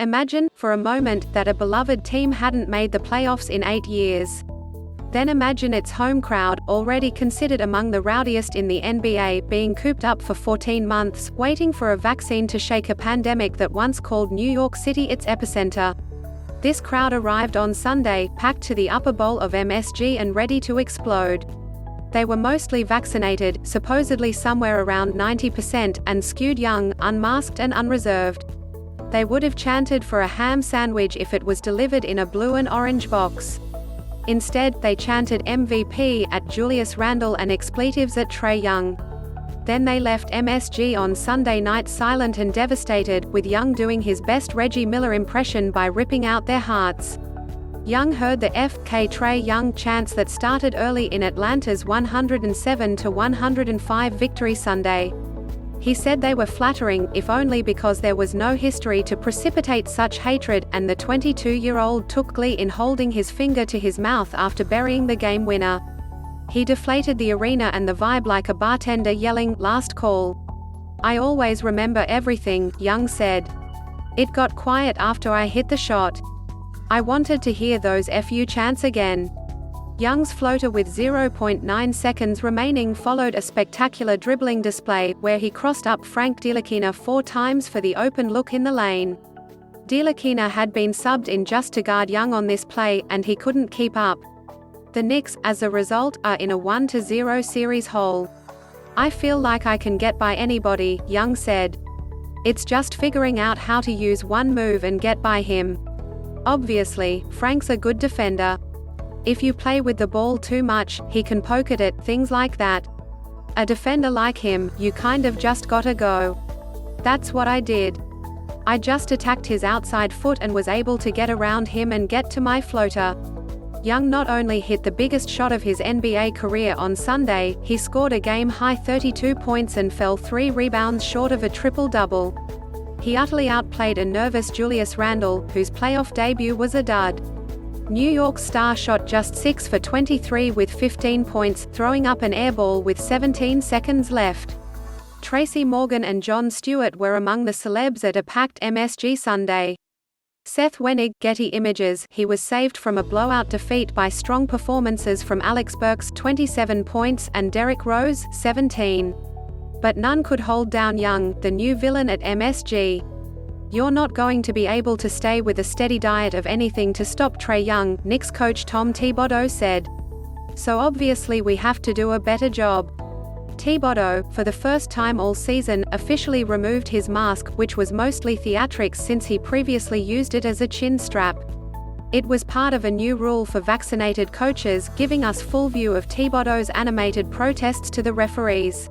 Imagine, for a moment, that a beloved team hadn't made the playoffs in 8 years. Then imagine its home crowd, already considered among the rowdiest in the NBA, being cooped up for 14 months, waiting for a vaccine to shake a pandemic that once called New York City its epicenter. This crowd arrived on Sunday, packed to the upper bowl of MSG and ready to explode. They were mostly vaccinated, supposedly somewhere around 90%, and skewed young, unmasked and unreserved. They would have chanted for a ham sandwich if it was delivered in a blue and orange box. Instead, they chanted MVP at Julius Randle and expletives at Trae Young. Then they left MSG on Sunday night silent and devastated, with Young doing his best Reggie Miller impression by ripping out their hearts. Young heard the FK Trae Young chants that started early in Atlanta's 107-105 victory Sunday. He said they were flattering, if only because there was no history to precipitate such hatred, and the 22-year-old took glee in holding his finger to his mouth after burying the game winner. He deflated the arena and the vibe like a bartender yelling, "Last call." "I always remember everything," Young said. "It got quiet after I hit the shot. I wanted to hear those FU chants again." Young's floater with 0.9 seconds remaining followed a spectacular dribbling display, where he crossed up Frank Ntilikina 4 times for the open look in the lane. Ntilikina had been subbed in just to guard Young on this play, and he couldn't keep up. The Knicks, as a result, are in a 1-0 series hole. "I feel like I can get by anybody," Young said. "It's just figuring out how to use one move and get by him. Obviously, Frank's a good defender. If you play with the ball too much, he can poke at it, things like that. A defender like him, you kind of just gotta go. That's what I did. I just attacked his outside foot and was able to get around him and get to my floater." Young not only hit the biggest shot of his NBA career on Sunday, he scored a game-high 32 points and fell 3 rebounds short of a triple-double. He utterly outplayed a nervous Julius Randle, whose playoff debut was a dud. New York's star shot just 6 for 23 with 15 points, throwing up an airball with 17 seconds left. Tracy Morgan and Jon Stewart were among the celebs at a packed MSG Sunday. Seth Wenig, Getty Images. He was saved from a blowout defeat by strong performances from Alex Burks 27 points and Derrick Rose 17. But none could hold down Young, the new villain at MSG. "You're not going to be able to stay with a steady diet of anything to stop Trae Young," Knicks coach Tom Thibodeau said. "So obviously we have to do a better job." Thibodeau, for the first time all season, officially removed his mask, which was mostly theatrics since he previously used it as a chin strap. It was part of a new rule for vaccinated coaches, giving us full view of Thibodeau's animated protests to the referees.